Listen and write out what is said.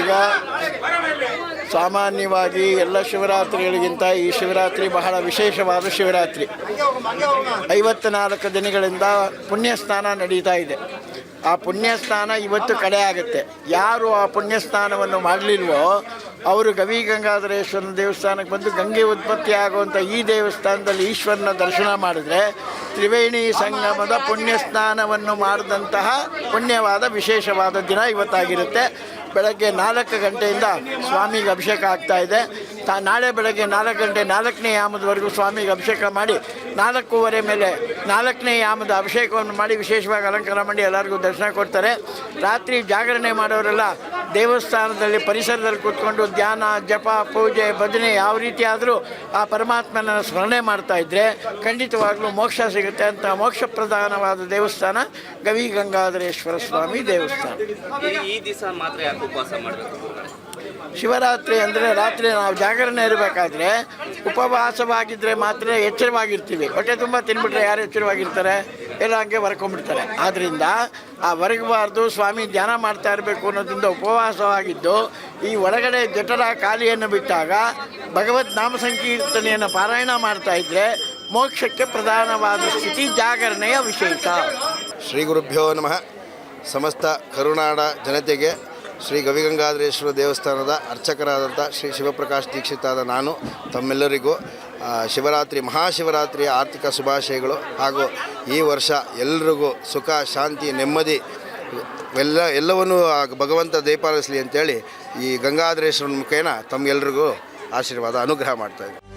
ಈಗ ಸಾಮಾನ್ಯವಾಗಿ ಎಲ್ಲ ಶಿವರಾತ್ರಿಗಳಿಗಿಂತ ಈ ಶಿವರಾತ್ರಿ ಬಹಳ ವಿಶೇಷವಾದ ಶಿವರಾತ್ರಿ. 54 ದಿನಗಳಿಂದ ಪುಣ್ಯಸ್ನಾನ ನಡೀತಾ ಇದೆ. ಆ ಪುಣ್ಯಸ್ನಾನ ಇವತ್ತು ಕಡೆ ಆಗುತ್ತೆ. ಯಾರು ಆ ಪುಣ್ಯಸ್ನಾನವನ್ನು ಮಾಡಲಿಲ್ವೋ ಅವರು ಗವಿ ಗಂಗಾಧರೇಶ್ವರನ ದೇವಸ್ಥಾನಕ್ಕೆ ಬಂದು ಗಂಗೆ ಉತ್ಪತ್ತಿ ಆಗುವಂಥ ಈ ದೇವಸ್ಥಾನದಲ್ಲಿ ಈಶ್ವರನ ದರ್ಶನ ಮಾಡಿದ್ರೆ ತ್ರಿವೇಣಿ ಸಂಗಮದ ಪುಣ್ಯಸ್ನಾನವನ್ನು ಮಾಡಿದಂತಹ ಪುಣ್ಯವಾದ ವಿಶೇಷವಾದ ದಿನ ಇವತ್ತಾಗಿರುತ್ತೆ. ಬೆಳಗ್ಗೆ 4 ಗಂಟೆಯಿಂದ ಸ್ವಾಮಿಗೆ ಅಭಿಷೇಕ ಆಗ್ತಾಯಿದೆ. ನಾಳೆ ಬೆಳಗ್ಗೆ 4 ಗಂಟೆ 4ನೇ ಯಾಮದವರೆಗೂ ಸ್ವಾಮಿಗೆ ಅಭಿಷೇಕ ಮಾಡಿ 4:15 ಮೇಲೆ 4ನೇ ಯಾಮದ ಅಭಿಷೇಕವನ್ನು ಮಾಡಿ ವಿಶೇಷವಾಗಿ ಅಲಂಕಾರ ಮಾಡಿ ಎಲ್ಲರಿಗೂ ದರ್ಶನ ಕೊಡ್ತಾರೆ. ರಾತ್ರಿ ಜಾಗರಣೆ ಮಾಡೋರೆಲ್ಲ ದೇವಸ್ಥಾನದಲ್ಲಿ ಪರಿಸರದಲ್ಲಿ ಕೂತ್ಕೊಂಡು ಧ್ಯಾನ, ಜಪ, ಪೂಜೆ, ಭಜನೆ ಯಾವ ರೀತಿ ಆದರೂ ಆ ಪರಮಾತ್ಮನ ಸ್ಮರಣೆ ಮಾಡ್ತಾಯಿದ್ರೆ ಖಂಡಿತವಾಗ್ಲೂ ಮೋಕ್ಷ ಸಿಗುತ್ತೆ ಅಂತ ಮೋಕ್ಷ ಪ್ರಧಾನವಾದ ದೇವಸ್ಥಾನ ಗವಿ ಗಂಗಾಧರೇಶ್ವರ ಸ್ವಾಮಿ ದೇವಸ್ಥಾನ. ಈ ದಿವಸ ಮಾತ್ರ ಯಾಕೆ ಉಪವಾಸ ಮಾಡಬೇಕು? ಶಿವರಾತ್ರಿ ಅಂದರೆ ರಾತ್ರಿ ನಾವು ಜಾಗರಣೆ ಇರಬೇಕಾದ್ರೆ ಉಪವಾಸವಾಗಿದ್ದರೆ ಮಾತ್ರ ಎಚ್ಚರವಾಗಿರ್ತೀವಿ. ಹೊಟ್ಟೆ ತುಂಬ ತಿನ್ಬಿಟ್ರೆ ಯಾರು ಎಚ್ಚರವಾಗಿರ್ತಾರೆ? ಎಲ್ಲ ಹಂಗೆ ಹೊರ್ಕೊಂಡ್ಬಿಡ್ತಾರೆ. ಆದ್ದರಿಂದ ಆ ಹೊರಗಬಾರ್ದು, ಸ್ವಾಮಿ ಧ್ಯಾನ ಮಾಡ್ತಾ ಇರಬೇಕು ಅನ್ನೋದ್ರಿಂದ ಉಪವಾಸವಾಗಿದ್ದು ಈ ಒಳಗಡೆ ಜಠರ ಖಾಲಿಯನ್ನು ಬಿಟ್ಟಾಗ ಭಗವದ್ ನಾಮ ಸಂಕೀರ್ತನೆಯನ್ನು ಪಾರಾಯಣ ಮಾಡ್ತಾಯಿದ್ರೆ ಮೋಕ್ಷಕ್ಕೆ ಪ್ರಧಾನವಾದ ಸ್ಥಿತಿ ಜಾಗರಣೆಯ ವಿಶೇಷ. ಶ್ರೀ ಗುರುಭ್ಯೋ ನಮಃ. ಸಮಸ್ತ ಕರುನಾಡ ಜನತೆಗೆ ಶ್ರೀ ಗವಿಗಂಗಾಧರೇಶ್ವರ ದೇವಸ್ಥಾನದ ಅರ್ಚಕರಾದಂಥ ಶ್ರೀ ಶಿವಪ್ರಕಾಶ್ ದೀಕ್ಷಿತಾದ ನಾನು ತಮ್ಮೆಲ್ಲರಿಗೂ ಶಿವರಾತ್ರಿ ಮಹಾಶಿವರಾತ್ರಿಯ ಆರ್ಥಿಕ ಶುಭಾಶಯಗಳು. ಹಾಗೂ ಈ ವರ್ಷ ಎಲ್ರಿಗೂ ಸುಖ, ಶಾಂತಿ, ನೆಮ್ಮದಿ ಎಲ್ಲವನ್ನೂ ಭಗವಂತ ದಯಪಾಲಿಸಲಿ ಅಂತೇಳಿ ಈ ಗಂಗಾಧರೇಶ್ವರನ ಮುಖೇನ ತಮ್ಮೆಲ್ಲರಿಗೂ ಆಶೀರ್ವಾದ ಅನುಗ್ರಹ ಮಾಡ್ತಾಯಿದ್ದೆ.